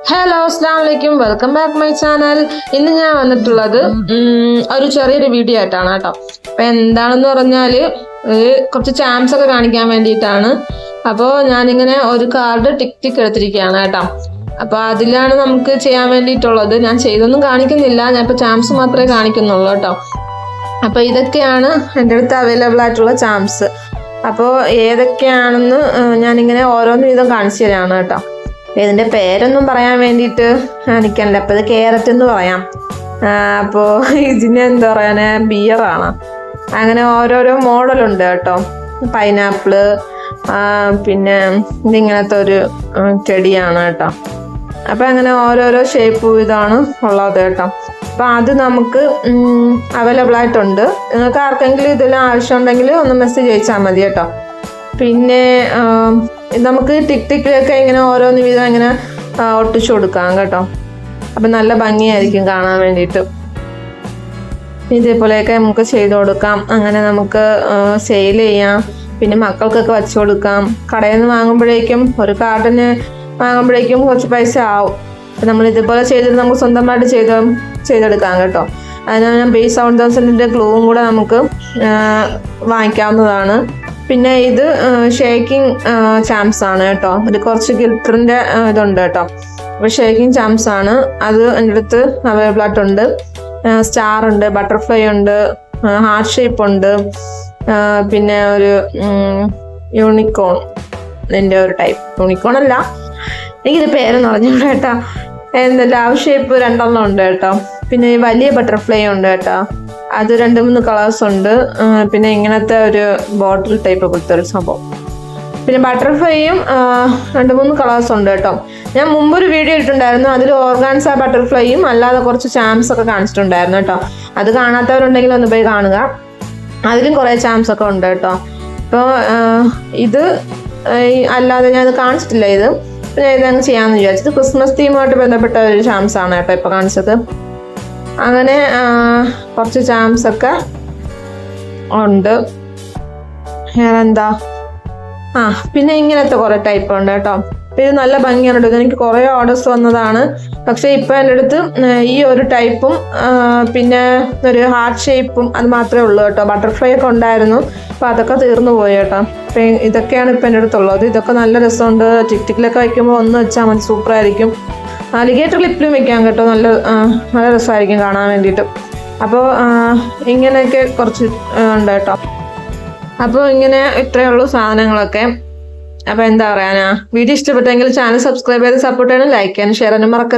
Hello അസ്സലാമു അലൈക്കും, welcome back my channel. ഇന്ന് ഞാൻ വന്നിട്ടുള്ളത് ഒരു ചെറിയൊരു വീഡിയോ ആയിട്ടാണ് കേട്ടോ. അപ്പൊ എന്താണെന്ന് പറഞ്ഞാല് കുറച്ച് ചാംസ് ഒക്കെ കാണിക്കാൻ വേണ്ടിയിട്ടാണ്. അപ്പോൾ ഞാനിങ്ങനെ ഒരു കാർഡ് ടിക്ക് എടുത്തിരിക്കുകയാണ് കേട്ടോ. അപ്പൊ അതിലാണ് നമുക്ക് ചെയ്യാൻ വേണ്ടിയിട്ടുള്ളത്. ഞാൻ ചെയ്തൊന്നും കാണിക്കുന്നില്ല, ഞാൻ ഇപ്പൊ ചാംസ് മാത്രമേ കാണിക്കുന്നുള്ളൂ കേട്ടോ. അപ്പൊ ഇതൊക്കെയാണ് എൻ്റെ അടുത്ത് അവൈലബിൾ ആയിട്ടുള്ള ചാംസ്. അപ്പോൾ ഏതൊക്കെയാണെന്ന് ഞാനിങ്ങനെ ഓരോന്ന് വീതം കാണിച്ചു തരാണ് കേട്ടോ. ഇതിൻ്റെ പേരൊന്നും പറയാൻ വേണ്ടിയിട്ട് എനിക്കല്ല. അപ്പോൾ ഇത് ക്യാരറ്റ് എന്ന് പറയാം. അപ്പോൾ ഇതിന് എന്താ പറയാൻ, ബിയറാണ്. അങ്ങനെ ഓരോരോ മോഡലുണ്ട് കേട്ടോ. പൈനാപ്പിള്, പിന്നെ ഇതിങ്ങനത്തെ ഒരു ചെടിയാണ് കേട്ടോ. അപ്പം അങ്ങനെ ഓരോരോ ഷേപ്പ് ഇതാണ് ഉള്ളത് കേട്ടോ. അപ്പം അത് നമുക്ക് അവൈലബിൾ ആയിട്ടുണ്ട്. നിങ്ങൾക്ക് ആർക്കെങ്കിലും ഇതെല്ലാം ആവശ്യമുണ്ടെങ്കിൽ ഒന്ന് മെസ്സേജ് അയച്ചാൽ മതി കേട്ടോ. പിന്നെ നമുക്ക് ടിക്കിലൊക്കെ ഇങ്ങനെ ഓരോന്ന് വീതം ഇങ്ങനെ ഒട്ടിച്ചു കൊടുക്കാം കേട്ടോ. അപ്പം നല്ല ഭംഗിയായിരിക്കും കാണാൻ വേണ്ടിയിട്ട്. ഇതേപോലെയൊക്കെ നമുക്ക് ചെയ്ത് കൊടുക്കാം. അങ്ങനെ നമുക്ക് സെയിൽ ചെയ്യാം. പിന്നെ മക്കൾക്കൊക്കെ വച്ചു കൊടുക്കാം. കടയിൽ നിന്ന് വാങ്ങുമ്പോഴേക്കും ഒരു കാർഡിന് വാങ്ങുമ്പോഴേക്കും കുറച്ച് പൈസ ആവും. അപ്പം നമ്മൾ ഇതുപോലെ ചെയ്തിട്ട് നമുക്ക് സ്വന്തമായിട്ട് ചെയ്തെടുക്കാം കേട്ടോ. അതിന് ഞാൻ ബേസ് 1000 ഗ്ലൂവും കൂടെ നമുക്ക് വാങ്ങിക്കാവുന്നതാണ്. പിന്നെ ഇത് ഷേക്കിംഗ് ചാംസ് ആണ് കേട്ടോ. ഇത് കുറച്ച് ഗിൽറ്ററിൻ്റെ ഇതുണ്ട് കേട്ടോ. അപ്പോൾ ഷേക്കിംഗ് ചാംസ് ആണ്. അത് എൻ്റെ അടുത്ത് അവൈലബിൾ ആയിട്ടുണ്ട്. സ്റ്റാർ ഉണ്ട്, ബട്ടർഫ്ലൈ ഉണ്ട്, ഹാർട്ട് ഷേപ്പ് ഉണ്ട്, പിന്നെ ഒരു യൂണിക്കോൺ ഇതിൻ്റെ ഒരു ടൈപ്പ്. യൂണിക്കോൺ അല്ല, എനിക്കിത് പേരെന്ന് പറഞ്ഞൂടെ കേട്ടോ. എന്താ ലവ് ഷേപ്പ് 2 ഉണ്ട് കേട്ടോ. പിന്നെ വലിയ ബട്ടർഫ്ലൈ ഉണ്ട് കേട്ടോ. അത് 2-3 കളേഴ്സ് ഉണ്ട്. പിന്നെ ഇങ്ങനത്തെ ഒരു ബോട്ടിൽ ടൈപ്പ് പോലത്തെ ഒരു സംഭവം. പിന്നെ ബട്ടർഫ്ലൈയും 2-3 കളേഴ്സ് ഉണ്ട് കേട്ടോ. ഞാൻ മുമ്പൊരു വീഡിയോ ഇട്ടിട്ടുണ്ടായിരുന്നു. അതിൽ ഓർഗാൻസ ബട്ടർഫ്ലൈയും അല്ലാതെ കുറച്ച് ചാംസ് ഒക്കെ കാണിച്ചിട്ടുണ്ടായിരുന്നു കേട്ടോ. അത് കാണാത്തവരുണ്ടെങ്കിൽ ഒന്ന് പോയി കാണുക. അതിലും കുറേ ചാംസ് ഒക്കെ ഉണ്ട് കേട്ടോ. അപ്പോൾ ഇത് അല്ലാതെ ഞാൻ ഇത് കാണിച്ചിട്ടില്ല. ഇത് ഞാൻ ഇതങ്ങ് ചെയ്യാമെന്ന് വിചാരിച്ചത്. ക്രിസ്മസ് തീമുമായിട്ട് ബന്ധപ്പെട്ട ഒരു ചാംസ് ആണ് കേട്ടോ ഇപ്പോൾ കാണിച്ചത്. അങ്ങനെ കുറച്ച് ചാംസ് ഒക്കെ ഉണ്ട്. വേറെന്താ, പിന്നെ ഇങ്ങനത്തെ കുറേ ടൈപ്പ് ഉണ്ട് കേട്ടോ. ഇത് നല്ല ഭംഗിയാണ് കേട്ടോ. എനിക്ക് കുറേ ഓർഡേഴ്സ് വന്നതാണ്. പക്ഷേ ഇപ്പം എൻ്റെ അടുത്ത് ഈ ഒരു ടൈപ്പും പിന്നെ ഒരു ഹാർട്ട് ഷേപ്പും അത് മാത്രമേ ഉള്ളൂ കേട്ടോ. ബട്ടർഫ്ലൈ ഒക്കെ ഉണ്ടായിരുന്നു, അപ്പോൾ അതൊക്കെ തീർന്നു പോയി കേട്ടോ. അപ്പം ഇതൊക്കെയാണ് ഇപ്പം എൻ്റെ അടുത്തുള്ളത്. ഇതൊക്കെ നല്ല രസമുണ്ട്. ടിക്കിലൊക്കെ വയ്ക്കുമ്പോൾ ഒന്ന് വെച്ചാൽ മതി, സൂപ്പറായിരിക്കും. അലിഗേറ്റർ ക്ലിപ്പിലും വെക്കാം കേട്ടോ. നല്ല രസമായിരിക്കും കാണാൻ വേണ്ടിയിട്ട്. അപ്പോൾ ഇങ്ങനെയൊക്കെ കുറച്ച് ഉണ്ട് കേട്ടോ. അപ്പോൾ ഇങ്ങനെ ഇത്രയേ ഉള്ളൂ സാധനങ്ങളൊക്കെ. അപ്പോൾ എന്താ പറയാനാ, വീഡിയോ ഇഷ്ടപ്പെട്ടെങ്കിൽ ചാനൽ സബ്സ്ക്രൈബ് ചെയ്ത് സപ്പോർട്ട് ചെയ്യണം, ലൈക്ക് ചെയ്യാനും ഷെയർ ചെയ്യാനും മറക്കരുത്.